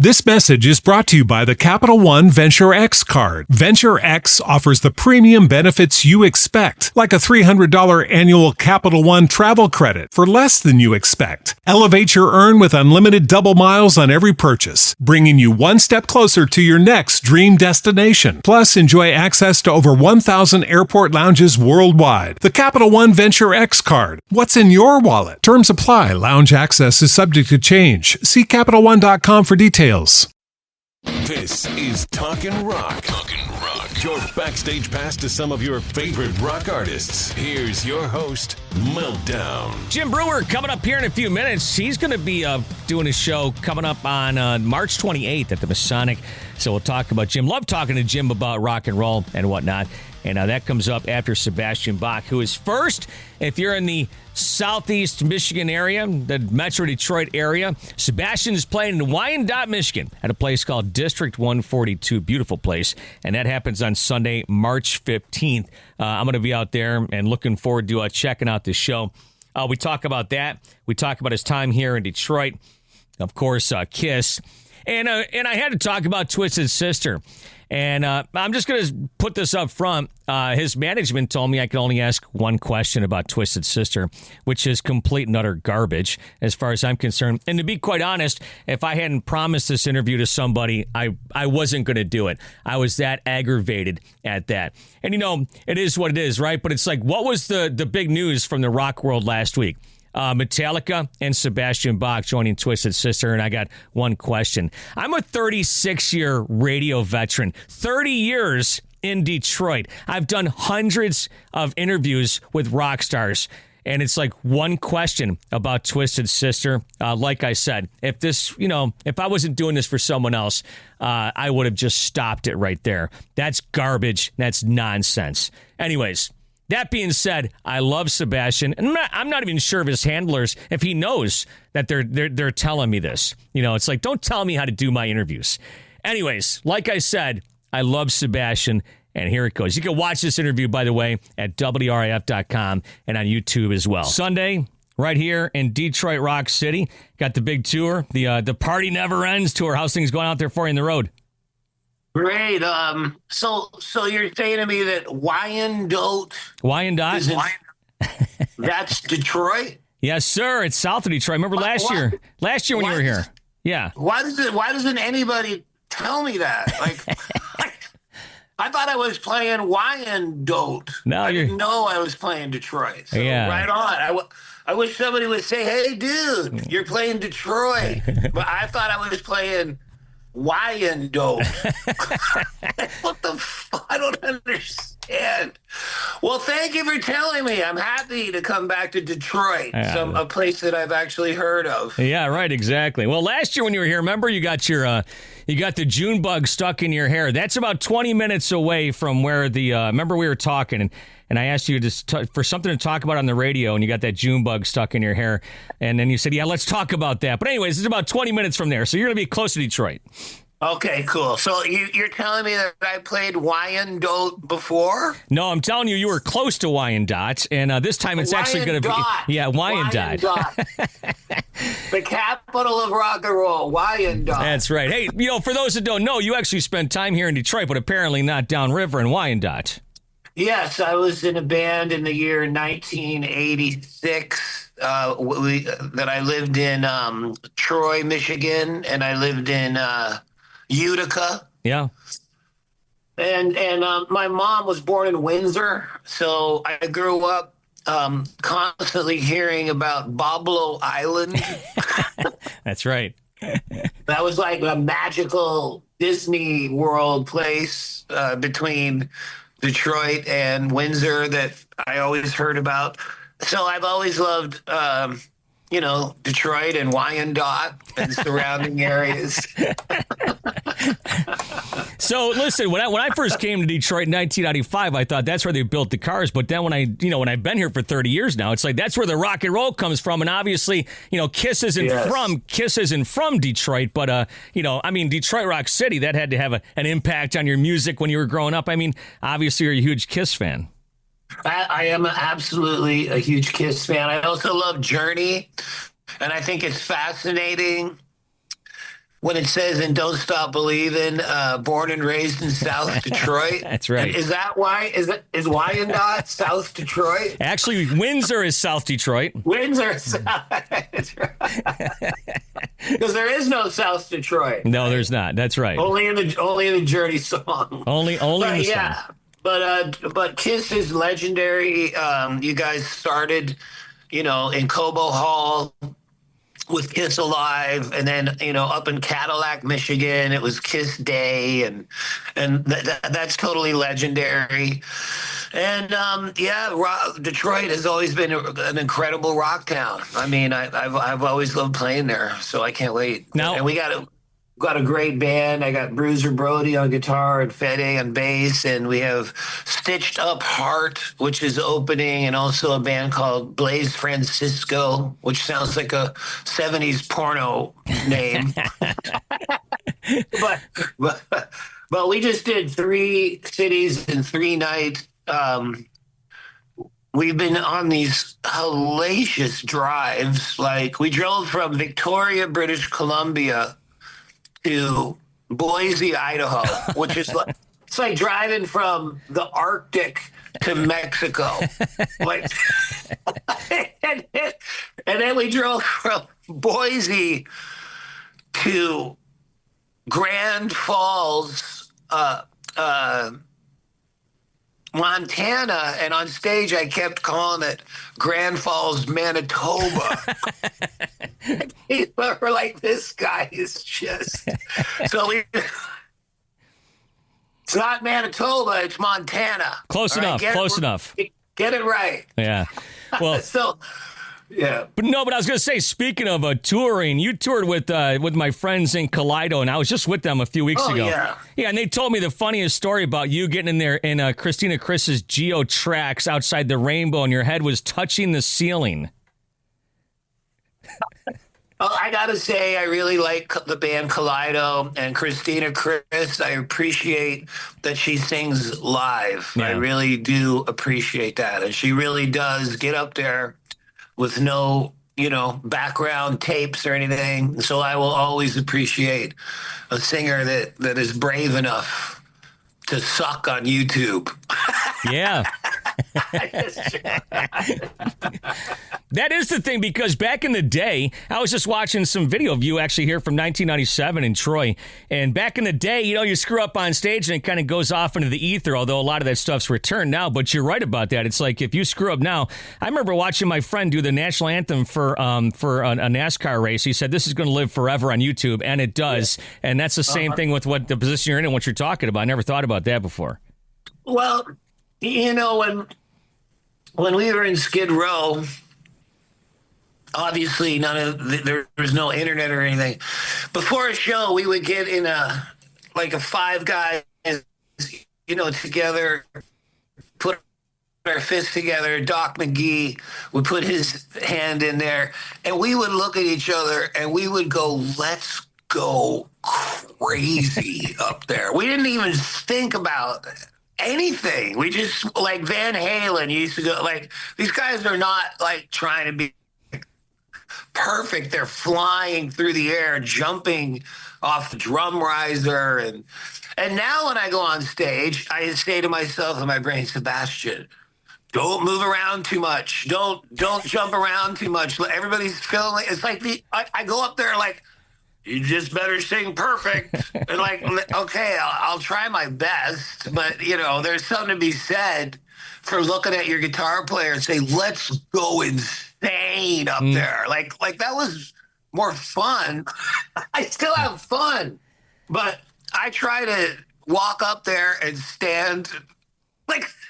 This message is brought to you by the Capital One Venture X card. Venture X offers the premium benefits you expect, like a $300 annual Capital One travel credit for less than you expect. Elevate your earn with unlimited double miles on every purchase, bringing you one step closer to your next dream destination. Plus, enjoy access to over 1,000 airport lounges worldwide. The Capital One Venture X card. What's in your wallet? Terms apply. Lounge access is subject to change. See CapitalOne.com for details. This is Talkin' Rock. Talkin' Rock. Your backstage pass to some of your favorite rock artists. Here's your host, Meltdown. Jim Breuer coming up here in a few minutes. He's going to be doing a show coming up on March 28th at the Masonic. So we'll talk about Jim. Love talking to Jim about rock and roll and whatnot. And that comes up after Sebastian Bach, who is first. If you're in the southeast Michigan area, the Metro Detroit area, Sebastian is playing in Wyandotte, Michigan, at a place called District 142. Beautiful place. And that happens on Sunday, March 15th. I'm going to be out there and looking forward to checking out this show. We talk about that. We talk about his time here in Detroit. Of course, Kiss. And I had to talk about Twisted Sister. And I'm just going to put this up front. His management told me I could only ask one question about Twisted Sister, which is complete and utter garbage as far as I'm concerned. And to be quite honest, if I hadn't promised this interview to somebody, I wasn't going to do it. I was that aggravated at that. And, it is what it is, right? But it's like, what was the big news from the rock world last week? Metallica and Sebastian Bach joining Twisted Sister, and I got one question. I'm a 36-year radio veteran, 30 years in Detroit. I've done hundreds of interviews with rock stars, and it's like one question about Twisted Sister. Like I said, if I wasn't doing this for someone else, I would have just stopped it right there. That's garbage. That's nonsense. Anyways. That being said, I love Sebastian, and I'm not even sure of his handlers if he knows that they're telling me this. It's like, don't tell me how to do my interviews. Anyways, like I said, I love Sebastian, and here it goes. You can watch this interview, by the way, at WRIF.com and on YouTube as well. Sunday, right here in Detroit Rock City, got the big tour, the Party Never Ends tour. How's things going out there for you in the road? Great. So you're saying to me that Wyandotte? That's Detroit? Yes, sir. It's south of Detroit. Remember last year when you were here? Yeah. Why doesn't anybody tell me that? I thought I was playing Wyandotte. No, I didn't know I was playing Detroit. So yeah. Right on. I wish somebody would say, "Hey, dude, you're playing Detroit," but I thought I was playing Wyandotte. What the fuck? I don't understand. Well, thank you for telling me. I'm happy to come back to Detroit, a place that I've actually heard of. Yeah, right, exactly. Well, last year when you were here, remember you got the June bug stuck in your hair. That's about 20 minutes away from where remember we were talking and I asked you for something to talk about on the radio, and you got that June bug stuck in your hair. And then you said, yeah, let's talk about that. But anyways, it's about 20 minutes from there, so you're going to be close to Detroit. Okay, cool. So you're telling me that I played Wyandotte before? No, I'm telling you were close to Wyandotte, and this time it's actually going to be... Yeah, Wyandotte. The capital of rock and roll, Wyandotte. That's right. Hey, for those that don't know, you actually spent time here in Detroit, but apparently not downriver in Wyandotte. Yes, I was in a band in the year 1986 that I lived in Troy, Michigan, and I lived in Utica. Yeah. And my mom was born in Windsor, so I grew up constantly hearing about Boblo Island. That's right. That was like a magical Disney World place between Detroit and Windsor that I always heard about. So I've always loved, Detroit and Wyandotte and surrounding areas. So listen, when I first came to Detroit in 1995, I thought that's where they built the cars. But then when I've been here for 30 years now, it's like that's where the rock and roll comes from. And obviously, Kiss isn't from Detroit, but Detroit Rock City, that had to have an impact on your music when you were growing up. I mean, obviously you're a huge Kiss fan. I am absolutely a huge Kiss fan. I also love Journey, and I think it's fascinating when it says in Don't Stop Believing, born and raised in South Detroit. That's right. And is that why? Is Wyandotte South Detroit? Actually, Windsor is South Detroit. Windsor, South. Because there is no South Detroit. No, there's not. That's right. Only in the Journey song. Only in the song. But Kiss is legendary. You guys started, in Cobo Hall with Kiss Alive, and then up in Cadillac, Michigan, it was Kiss Day, and that's totally legendary. And Detroit has always been an incredible rock town. I mean, I've always loved playing there, so I can't wait. And we got a great band. I got Bruiser Brody on guitar and Fede on bass, and we have Stitched Up Heart, which is opening, and also a band called Blaze Francisco, which sounds like a 70s porno name. but we just did 3 cities in 3 nights. We've been on these hellacious drives. Like, we drove from Victoria, British Columbia to Boise, Idaho, which is like, it's like driving from the Arctic to Mexico. Like, and then we drove from Boise to Grand Falls, Montana, and on stage I kept calling it Grand Falls, Manitoba. People were like, this guy is just... So it's not Manitoba, it's Montana. Close enough, close enough. Get it right. Yeah. Well... So... Yeah. But I was going to say, speaking of touring, you toured with my friends in Kaleido, and I was just with them a few weeks ago. Yeah. Yeah, and they told me the funniest story about you getting in there in Christina Chris's Geo Tracks outside the Rainbow, and your head was touching the ceiling. I got to say, I really like the band Kaleido and Christina Chris. I appreciate that she sings live. Yeah. I really do appreciate that. And she really does get up there with no, background tapes or anything. So I will always appreciate a singer that is brave enough to suck on YouTube. Yeah. That is the thing, because back in the day, I was just watching some video of you actually here from 1997 in Troy. And back in the day, you screw up on stage and it kind of goes off into the ether, although a lot of that stuff's returned now. But you're right about that. It's like if you screw up now, I remember watching my friend do the national anthem for a NASCAR race. He said, this is going to live forever on YouTube. And it does. Yeah. And that's the same thing with what the position you're in and what you're talking about. I never thought about that before. Well, when we were in Skid Row, obviously there was no internet or anything. Before a show, we would get in a 5 guys, together, put our fists together. Doc McGee would put his hand in there, and we would look at each other and we would go, let's go crazy up there. We didn't even think about anything. We just, like Van Halen used to go, these guys are not trying to be perfect. They're flying through the air, jumping off the drum riser. And now when I go on stage, I say to myself in my brain, Sebastian, don't move around too much. Don't jump around too much. Everybody's feeling it's like I go up there you just better sing perfect. And okay, I'll try my best. But, there's something to be said for looking at your guitar player and say, let's go insane up there. Like that was more fun. I still have fun. But I try to walk up there and stand.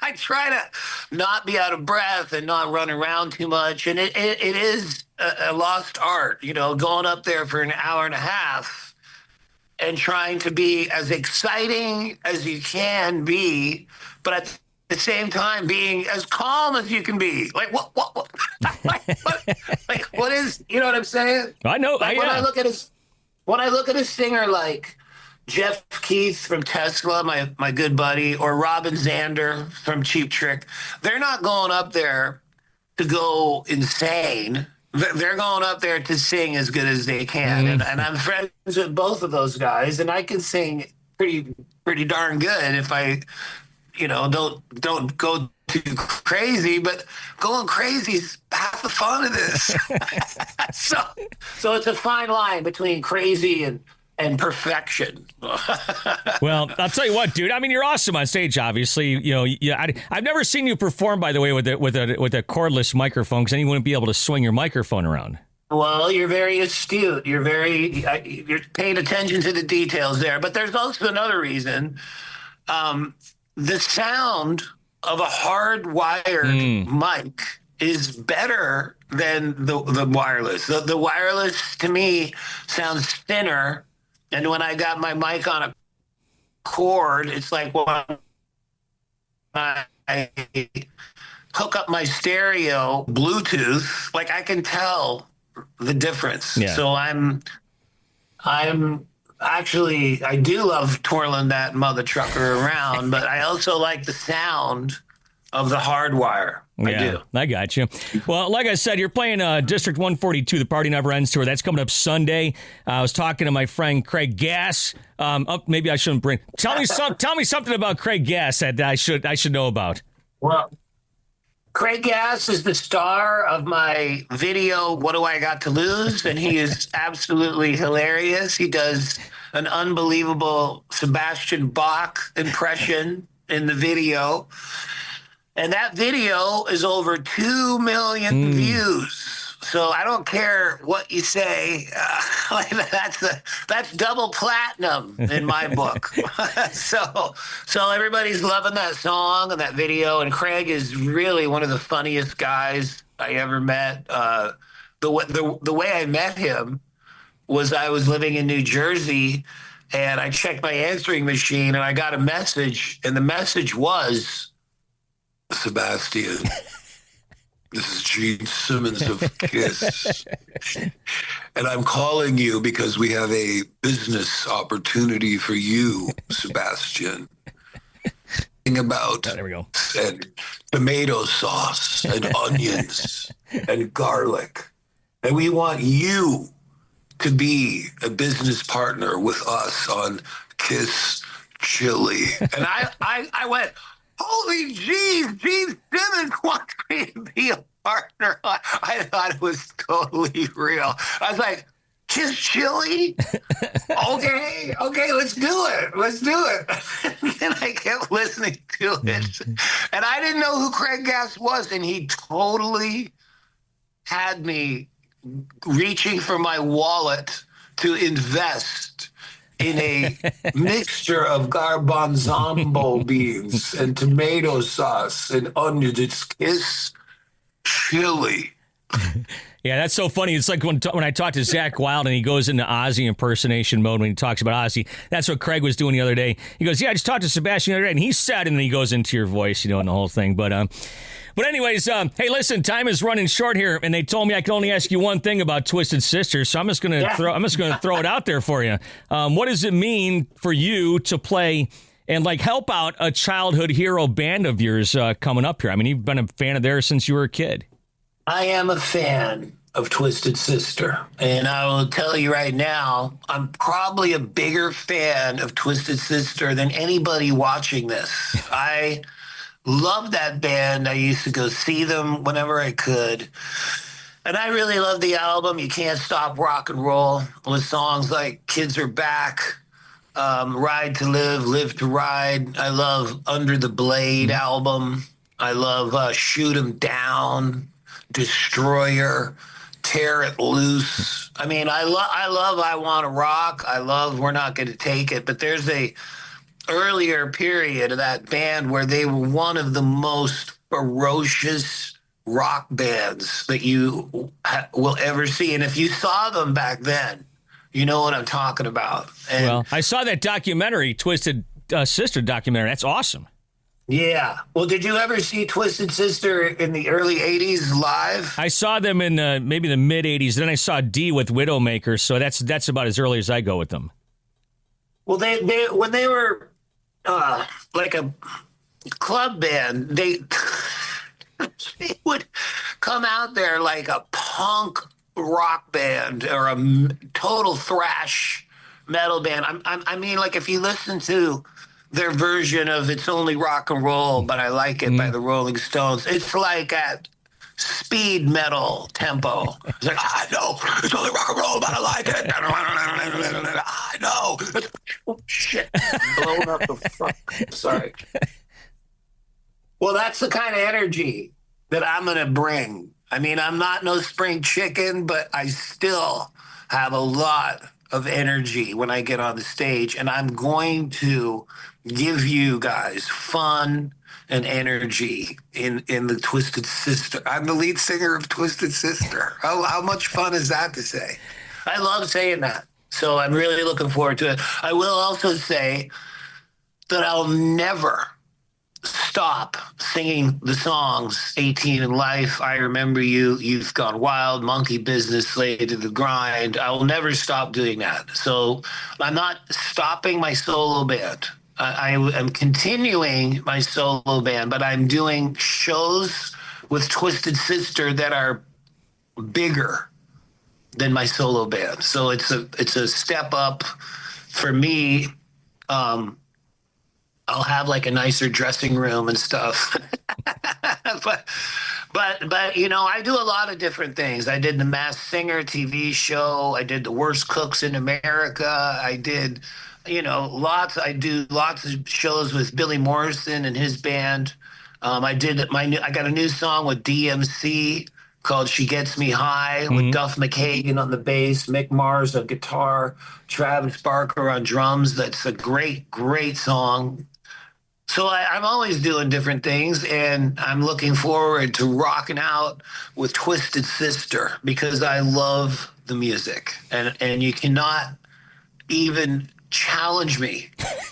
I try to not be out of breath and not run around too much. And it is a lost art, going up there for an hour and a half and trying to be as exciting as you can be, but at the same time being as calm as you can be. What is, you know what I'm saying? I know. When I look at a singer like Jeff Keith from Tesla, my good buddy, or Robin Zander from Cheap Trick, they're not going up there to go insane. they're going up there to sing as good as they can, and I'm friends with both of those guys, and I can sing pretty darn good if I, don't go too crazy. But going crazy is half the fun of this. so it's a fine line between crazy and perfection. Well, I'll tell you what, dude. I mean, you're awesome on stage. Obviously, I've never seen you perform, by the way, with a cordless microphone, because then you wouldn't be able to swing your microphone around. Well, you're very astute. You're paying attention to the details there. But there's also another reason. The sound of a hardwired mic is better than the wireless. The wireless, to me, sounds thinner. And when I got my mic on a cord, it's like when I hook up my stereo Bluetooth, like I can tell the difference. Yeah. So I'm actually, I do love twirling that mother trucker around, but I also like the sound of the hardwire. I do. I got you. Well, like I said, you're playing District 142, the Party Never Ends tour. That's coming up Sunday. I was talking to my friend Craig Gass. Maybe I shouldn't bring. Tell me something about Craig Gass that I should know about. Well, Craig Gass is the star of my video, What Do I Got to Lose? And he is absolutely hilarious. He does an unbelievable Sebastian Bach impression in the video. And that video is over 2 million views. So I don't care what you say. That's double platinum in my book. So everybody's loving that song and that video. And Craig is really one of the funniest guys I ever met. The way I met him was I was living in New Jersey, and I checked my answering machine, and I got a message, and the message was, Sebastian, this is Gene Simmons of KISS, and I'm calling you because we have a business opportunity for you, Sebastian. About there we go. And tomato sauce and onions and garlic, and we want you to be a business partner with us on KISS Chili. And I went, holy jeez, Gene Simmons wants me to be a partner. I thought it was totally real. I was like, KISS Chili? Okay, let's do it. And I kept listening to it. And I didn't know who Craig Gass was, and he totally had me reaching for my wallet to invest in a mixture of garbanzo beans and tomato sauce and onions. It's KISS Chili. Yeah, that's so funny. It's like when I talked to Zach Wilde and he goes into Ozzy impersonation mode when he talks about Ozzy. That's what Craig was doing the other day. He goes, yeah, I just talked to Sebastian the other day, and he said, and then he goes into your voice, and the whole thing. But anyways, hey, listen, time is running short here, and they told me I can only ask you one thing about Twisted Sister, so I'm just gonna throw it out there for you. What does it mean for you to play and help out a childhood hero band of yours coming up here? I mean, you've been a fan of theirs since you were a kid. I am a fan of Twisted Sister, and I will tell you right now, I'm probably a bigger fan of Twisted Sister than anybody watching this. I love that band. I used to go see them whenever I could. And I really love the album, You Can't Stop Rock and Roll, with songs like Kids Are Back, Ride to Live, Live to Ride. I love Under the Blade album. I love Shoot 'Em Down, Destroyer, Tear It Loose. I mean, I love I Want to Rock. I love We're Not Going to Take It. But there's a earlier period of that band where they were one of the most ferocious rock bands that you will ever see. And if you saw them back then, you know what I'm talking about. And well, I saw that documentary, Twisted Sister documentary. That's awesome. Yeah. Well, did you ever see Twisted Sister in the early 80s live? I saw them in maybe the mid 80s. Then I saw D with Widowmaker. So that's about as early as I go with them. Well, they when they were like a club band, they would come out there like a punk rock band or a total thrash metal band. I mean, like if you listen to their version of "It's Only Rock and Roll, But I Like It" by the Rolling Stones, it's like at speed metal tempo. It's like, I know it's only rock and roll, but I like it. I know. Oh, shit. Blown up the fuck. Sorry. Well, that's the kind of energy that I'm going to bring. I mean, I'm not no spring chicken, but I still have a lot of energy when I get on the stage, and I'm going to give you guys fun and energy in the Twisted Sister. I'm the lead singer of Twisted Sister. How much fun is that to say? I love saying that. So I'm really looking forward to it. I will also say that I'll never stop singing the songs 18 in Life, I Remember You, You've Gone Wild, Monkey Business, Slave to the Grind. I will never stop doing that. So I'm not stopping my solo band. I am continuing my solo band, but I'm doing shows with Twisted Sister that are bigger than my solo band. So it's a step up for me. I'll have like a nicer dressing room and stuff. but you know, I do a lot of different things. I did the Masked Singer TV show. I did the Worst Cooks in America. I did, you know, I do lots of shows with Billy Morrison and his band. I got a new song with DMC called She Gets Me High with Duff McKagan on the bass, Mick Mars on guitar, Travis Barker on drums. That's a great, great song. So I'm always doing different things, and I'm looking forward to rocking out with Twisted Sister because I love the music, and you cannot even challenge me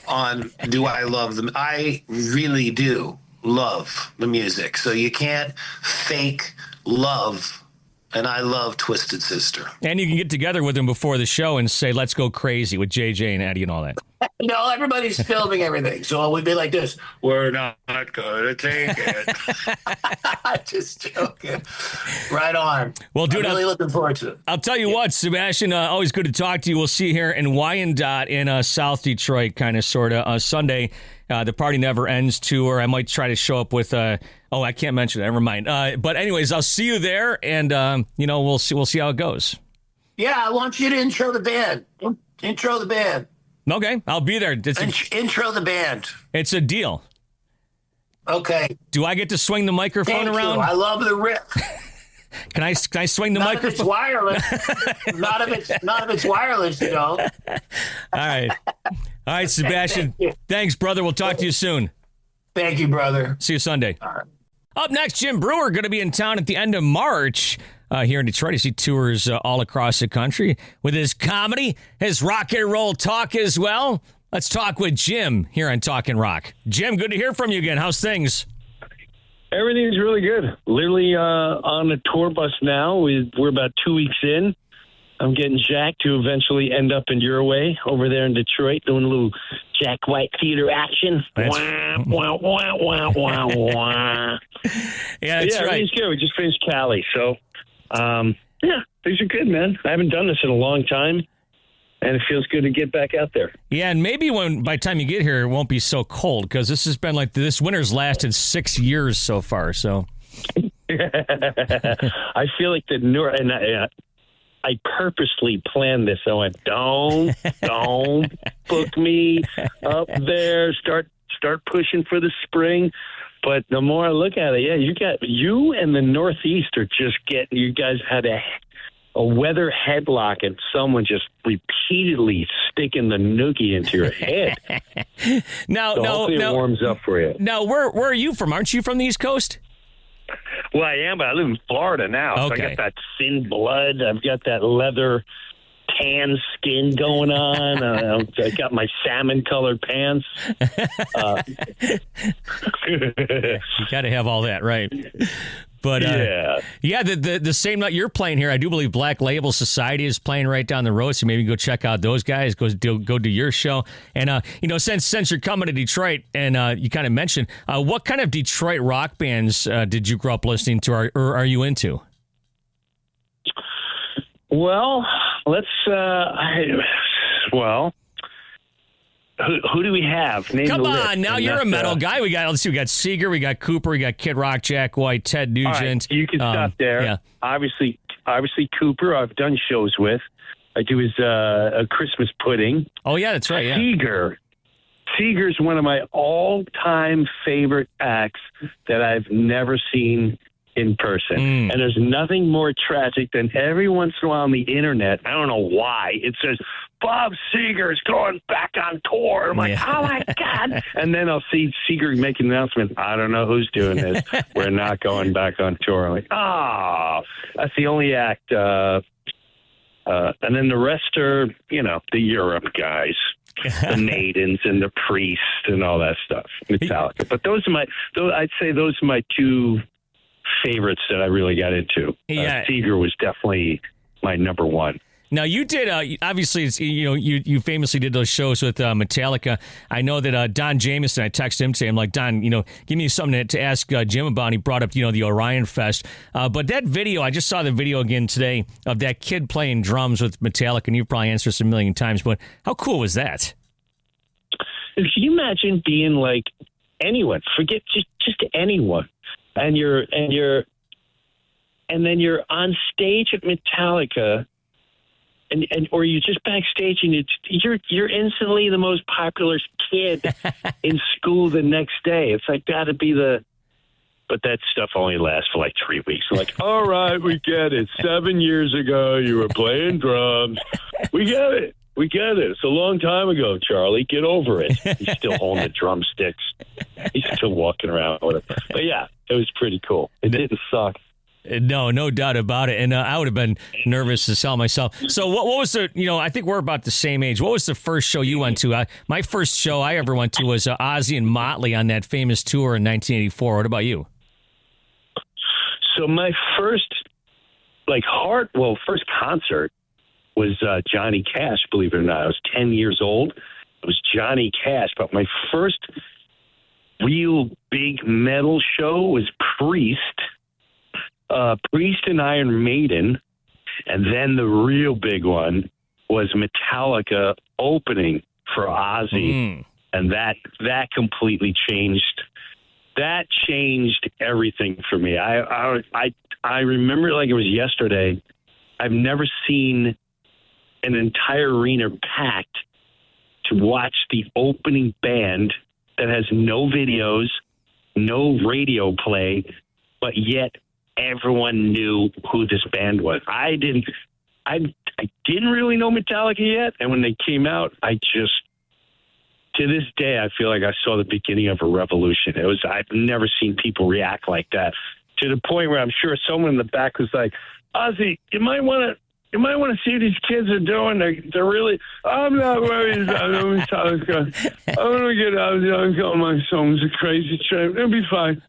on do I love them. I really do love the music, so you can't fake love, and I love Twisted Sister. And you can get together with them before the show and say, let's go crazy with JJ and Eddie and all that. No, everybody's filming everything, so it would be like this. We're not gonna take it. Just joking. Right on. Well, dude, I'm really looking forward to it. I'll tell you what, Sebastian, always good to talk to you. We'll see you here in Wyandotte in South Detroit, kind of, sort of, Sunday. The Party Never Ends tour. I might try to show up with, I can't mention it. Never mind. But anyways, I'll see you there, and, we'll see how it goes. Yeah, I want you to intro the band. Intro the band. Okay, I'll be there. Intro the band. It's a deal. Okay. Do I get to swing the microphone around? I love the riff. Can I swing the microphone? If it's wireless. not if it's wireless, you know. All right, Sebastian. Thanks, brother. We'll talk to you soon. Thank you, brother. See you Sunday. All right. Up next, Jim Breuer going to be in town at the end of March. Here in Detroit, he tours all across the country with his comedy, his rock and roll talk as well. Let's talk with Jim here on Talkin' Rock. Jim, good to hear from you again. How's things? Everything's really good. Literally on a tour bus now. We're about 2 weeks in. I'm getting Jack to eventually end up in your way over there in Detroit, doing a little Jack White theater action. Wah, wah, wah, wah, wah, wah. Yeah, that's right. Everything's good. We just finished Cali, so things are good, man. I haven't done this in a long time, and it feels good to get back out there. Yeah, and maybe by the time you get here, it won't be so cold, because this has been like, this winter's lasted 6 years so far, so. I feel like I purposely planned this. I went, don't book me up there. Start pushing for the spring. But the more I look at it, you and the Northeast are just getting. You guys had a weather headlock and someone just repeatedly sticking the noogie into your head. Hopefully it warms up for you. Now, where are you from? Aren't you from the East Coast? Well, I am, but I live in Florida now. Okay. So I got that thin blood. I've got that leather tan skin going on. I got my salmon-colored pants. You got to have all that, right? But the same night you're playing here, I do believe Black Label Society is playing right down the road. So maybe go check out those guys. Go do your show. And since you're coming to Detroit, and you kind of mentioned, what kind of Detroit rock bands did you grow up listening to, or are you into? Well, let's. Who do we have? Name Come the on, list. now And you're a that's, metal guy. We got Seeger, we got Cooper, we got Kid Rock, Jack White, Ted Nugent. All right, you can stop there. Yeah. Obviously, Cooper. I've done shows with. I do his a Christmas pudding. Oh yeah, that's right. Yeah. Seeger's one of my all-time favorite acts that I've never seen in person. And there's nothing more tragic than every once in a while on the internet, I don't know why, it says, Bob Seger's going back on tour. I'm like, oh my God. And then I'll see Seeger make an announcement. I don't know who's doing this. We're not going back on tour. I'm like, that's the only act. And then the rest are, the Europe guys. The Maidens and the Priests and all that stuff, Metallica. But I'd say those are my two favorites that I really got into. Yeah. Seeger was definitely my number one. Now you did, obviously, it's, you famously did those shows with Metallica. I know that Don Jamieson, I texted him today. I'm like, Don, give me something to ask Jim about. And he brought up, the Orion Fest. But that video, I just saw the video again today of that kid playing drums with Metallica, and you've probably answered this a million times. But how cool was that? Can you imagine being like anyone? Forget just anyone, and then you're on stage at Metallica. Or you're just backstage and you're instantly the most popular kid in school the next day. It's like got to be but that stuff only lasts for like 3 weeks. Like, all right, we get it. 7 years ago, you were playing drums. We get it. It's a long time ago, Charlie. Get over it. He's still holding the drumsticks. He's still walking around with it. But yeah, it was pretty cool. It didn't suck. No doubt about it. And I would have been nervous to sell myself. So what was the, I think we're about the same age. What was the first show you went to? My first show I ever went to was Ozzy and Motley on that famous tour in 1984. What about you? So my first, first concert was Johnny Cash, believe it or not. I was 10 years old. It was Johnny Cash. But my first real big metal show was Priest. Priest and Iron Maiden, and then the real big one was Metallica opening for Ozzy, and that completely changed. That changed everything for me. I remember it like it was yesterday. I've never seen an entire arena packed to watch the opening band that has no videos, no radio play, but yet everyone knew who this band was. I didn't really know Metallica yet, and when they came out, to this day, I feel like I saw the beginning of a revolution. I've never seen people react like that, to the point where I'm sure someone in the back was like, Ozzy, you might want to see what these kids are doing. They're really. I'm not worried about Metallica. I'm gonna get Ozzy on my songs. A crazy train. It'll be fine.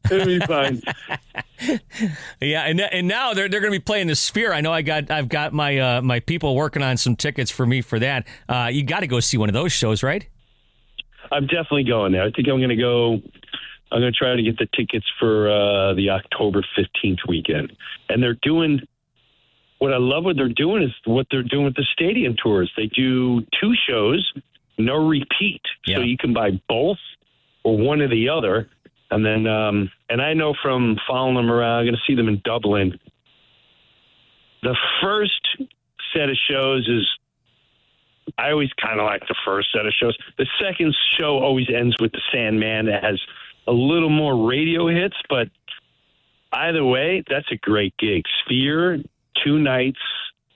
Yeah, and now they're going to be playing the Sphere. I know I've got my people working on some tickets for me for that. You got to go see one of those shows, right? I'm definitely going there. I think I'm going to go. I'm going to try to get the tickets for the October 15th weekend. And they're doing. What I love what they're doing is what they're doing with the stadium tours. They do 2 shows, no repeat, so you can buy both or one or the other. And then, and I know from following them around, I'm going to see them in Dublin. The first set of shows I always kind of like the first set of shows. The second show always ends with the Sandman. It has a little more radio hits, but either way, that's a great gig. Sphere, 2 nights,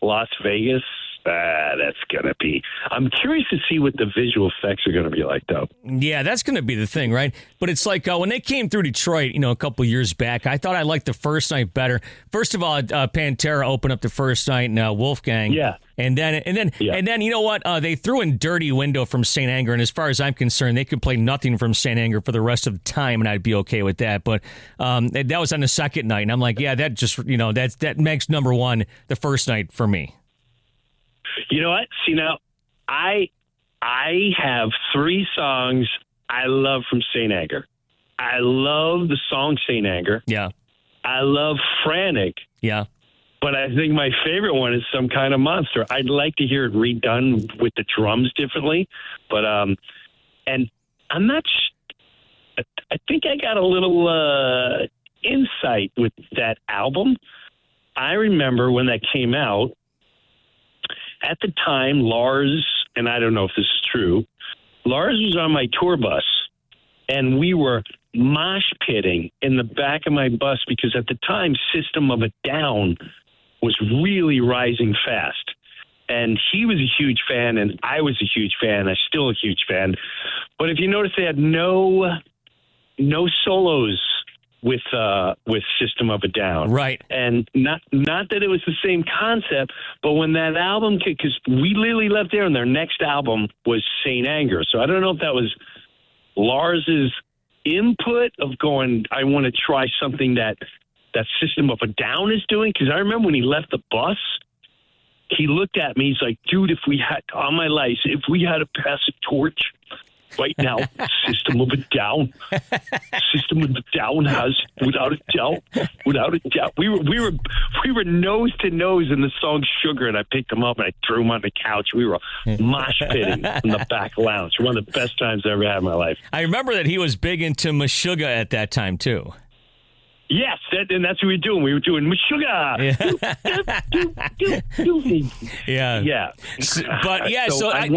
Las Vegas. That's going to be... I'm curious to see what the visual effects are going to be like, though. Yeah, that's going to be the thing, right? But it's like when they came through Detroit, a couple years back, I thought I liked the first night better. First of all, Pantera opened up the first night, and Wolfgang. Yeah. And then, you know what? They threw in Dirty Window from St. Anger, and as far as I'm concerned, they could play nothing from St. Anger for the rest of the time, and I'd be okay with that. But that was on the second night, and I'm like, yeah, that just, that makes number one the first night for me. You know what? See, now, I have 3 songs I love from St. Anger. I love the song St. Anger. Yeah. I love Frantic. Yeah. But I think my favorite one is Some Kind of Monster. I'd like to hear it redone with the drums differently, but and I'm not. I think I got a little insight with that album. I remember when that came out. At the time, Lars, and I don't know if this is true, Lars was on my tour bus, and we were mosh pitting in the back of my bus because at the time, System of a Down was really rising fast. And he was a huge fan, and I was a huge fan. I'm still a huge fan. But if you notice, they had no solos with System of a Down. Right. And not that it was the same concept, but when that album, because we literally left there and their next album was Saint Anger. So I don't know if that was Lars's input of going, I want to try something that System of a Down is doing. Because I remember when he left the bus, he looked at me, he's like, dude, if we had, on my life, if we had to pass a torch right now, System of a Down has, without a doubt, we were nose to nose in the song Sugar, and I picked him up and I threw him on the couch. We were mosh pitting in the back lounge. One of the best times I ever had in my life. I remember that he was big into Meshuggah at that time too. Yes, and that's what we were doing. We were doing Meshuggah. Yeah. Yeah. But yeah, so I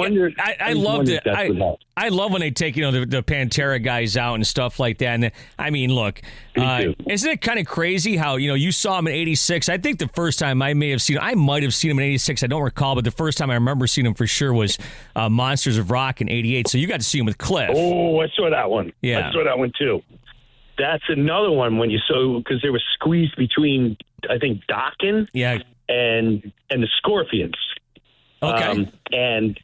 loved it. I love when they take, the Pantera guys out and stuff like that. And I mean, look, isn't it kind of crazy how, you saw him in 86? I think the first time I might have seen him in 86. I don't recall, but the first time I remember seeing him for sure was Monsters of Rock in 88. So you got to see him with Cliff. Oh, I saw that one. Yeah. I saw that one too. That's another one when you saw, because they were squeezed between, I think, Talkin and the Scorpions. Okay. And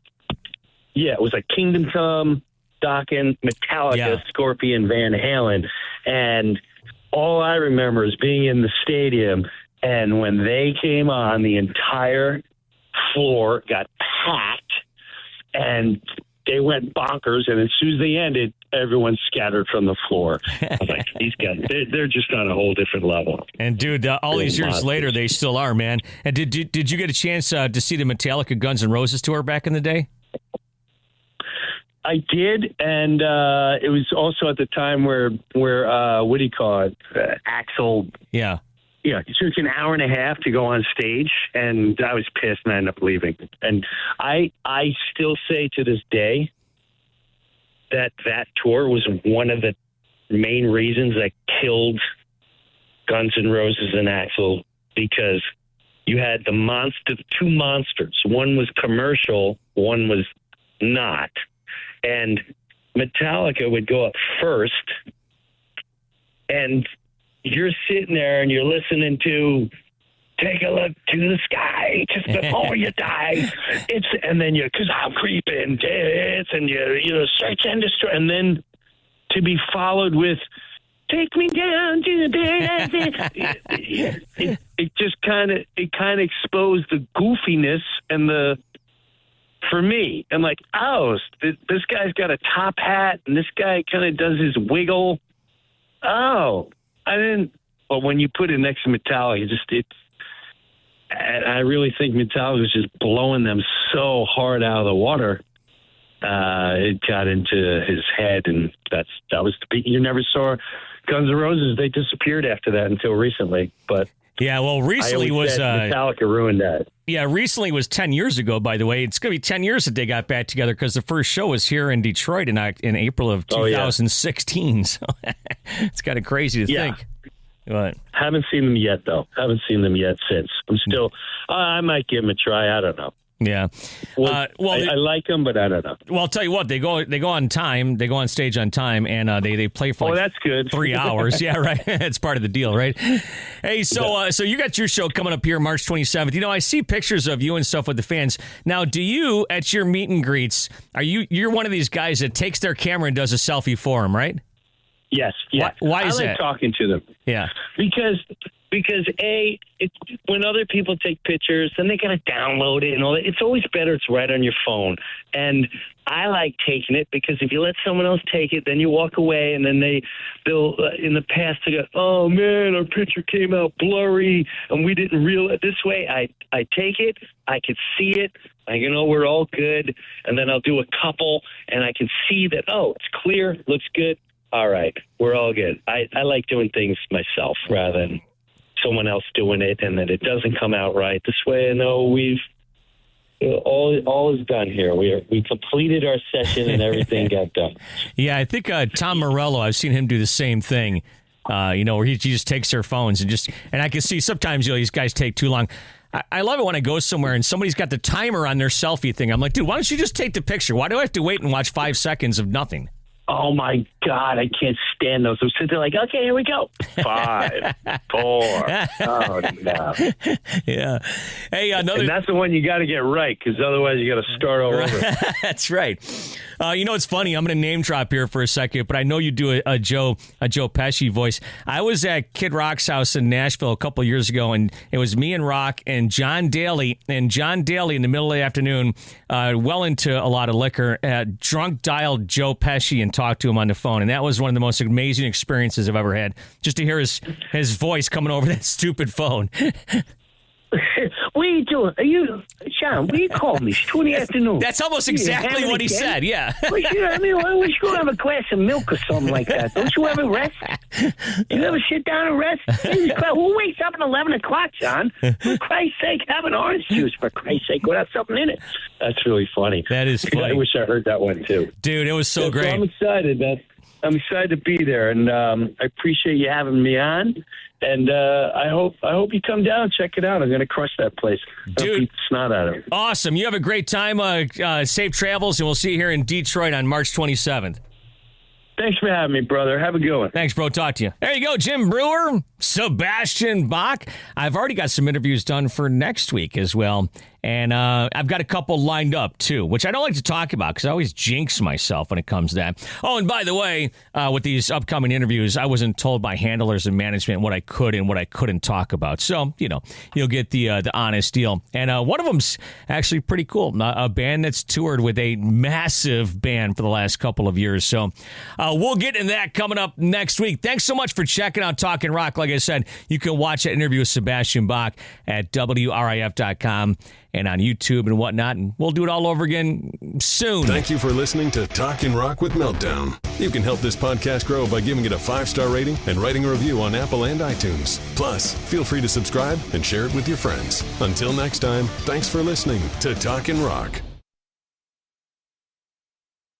yeah, it was like Kingdom Come, Talkin, Metallica, Scorpion, Van Halen. And all I remember is being in the stadium, and when they came on, the entire floor got packed, and they went bonkers, and as soon as they ended, everyone scattered from the floor. I was like, these guys, they're just on a whole different level. And, dude, all these years later, they still are, man. And did you get a chance to see the Metallica Guns N' Roses tour back in the day? I did, and it was also at the time where what do you call it, Axl... Yeah. Yeah, it took an hour and a half to go on stage, and I was pissed, and I ended up leaving. And I still say to this day that tour was one of the main reasons that killed Guns N' Roses and Axl, because you had two monsters. One was commercial, one was not. And Metallica would go up first, and you're sitting there and you're listening to Take a Look to the Sky just before you die. And then because I'm creeping, and you search and destroy, and then to be followed with Take Me Down to the it just kind of exposed the goofiness and for me, and like, oh, this guy's got a top hat and this guy kind of does his wiggle. Oh, I didn't. But when you put it next to Metallica, I really think Metallica was just blowing them so hard out of the water. It got into his head, and that was the beat. You never saw Guns N' Roses. They disappeared after that until recently. But yeah, well, recently was Metallica ruined that. Yeah, recently was 10 years ago, by the way. It's going to be 10 years that they got back together because the first show was here in Detroit in April of 2016. So it's kind of crazy to think. But haven't seen them yet, though. Haven't seen them yet since. I'm still. I might give them a try. I don't know. Yeah. I like them, but I don't know. Well, I'll tell you what. They go on time. They go on stage on time, and they play for that's good. 3 hours. Yeah, right. It's part of the deal, right? Hey, so you got your show coming up here March 27th. I see pictures of you and stuff with the fans. Now, do you at your meet and greets? You're one of these guys that takes their camera and does a selfie for them, right? Yes. Why is I like that? talking to them. Yeah. Because because when other people take pictures, then they got to download it and all that. It's always better it's right on your phone. And I like taking it because if you let someone else take it, then you walk away, and then they'll in the past they go, oh man, our picture came out blurry and we didn't realize. This way, I take it, I can see it, we're all good, and then I'll do a couple, and I can see that it's clear, looks good. All right, we're all good. I like doing things myself rather than someone else doing it, and then it doesn't come out right. This way, I know we've all is done here. We completed our session and everything got done. Yeah, I think Tom Morello, I've seen him do the same thing. Where he just takes their phones and I can see sometimes these guys take too long. I love it when I go somewhere and somebody's got the timer on their selfie thing. I'm like, dude, why don't you just take the picture? Why do I have to wait and watch 5 seconds of nothing? Oh, my God, I can't stand those. I'm sitting there like, okay, here we go. 5, 4. Oh, no. Yeah. Hey, And that's the one you got to get right, because otherwise you got to start all over. That's right. It's funny. I'm going to name drop here for a second, but I know you do a Joe Pesci voice. I was at Kid Rock's house in Nashville a couple of years ago, and it was me and Rock and John Daly. And John Daly, in the middle of the afternoon, well into a lot of liquor, drunk dialed Joe Pesci and talked to him on the phone. And that was one of the most amazing experiences I've ever had, just to hear his voice coming over that stupid phone. What are you doing? Sean, what are you calling me? It's 2 in the afternoon. That's almost exactly what he said, yeah. We should go have a glass of milk or something like that. Don't you ever rest? You ever sit down and rest? Who wakes up at 11 o'clock, John? For Christ's sake, have an orange juice, for Christ's sake, without something in it. That's really funny. That is funny. I wish I heard that one, too. Dude, it was so great. I'm excited, man. I'm excited to be there, and I appreciate you having me on. And I hope you come down, check it out. I'm going to crush that place. Dude, beat the snot out of it. Awesome. You have a great time. Safe travels, and we'll see you here in Detroit on March 27th. Thanks for having me, brother. Have a good one. Thanks, bro. Talk to you. There you go, Jim Breuer, Sebastian Bach. I've already got some interviews done for next week as well. And I've got a couple lined up, too, which I don't like to talk about because I always jinx myself when it comes to that. Oh, and by the way, with these upcoming interviews, I wasn't told by handlers and management what I could and what I couldn't talk about. So, you'll get the honest deal. And one of them's actually pretty cool. A band that's toured with a massive band for the last couple of years. So we'll get in that coming up next week. Thanks so much for checking out Talkin' Rock. Like I said, you can watch that interview with Sebastian Bach at WRIF.com. and on YouTube and whatnot, and we'll do it all over again soon. Thank you for listening to Talkin' Rock with Meltdown. You can help this podcast grow by giving it a 5-star rating and writing a review on Apple and iTunes. Plus, feel free to subscribe and share it with your friends. Until next time, thanks for listening to Talkin' Rock.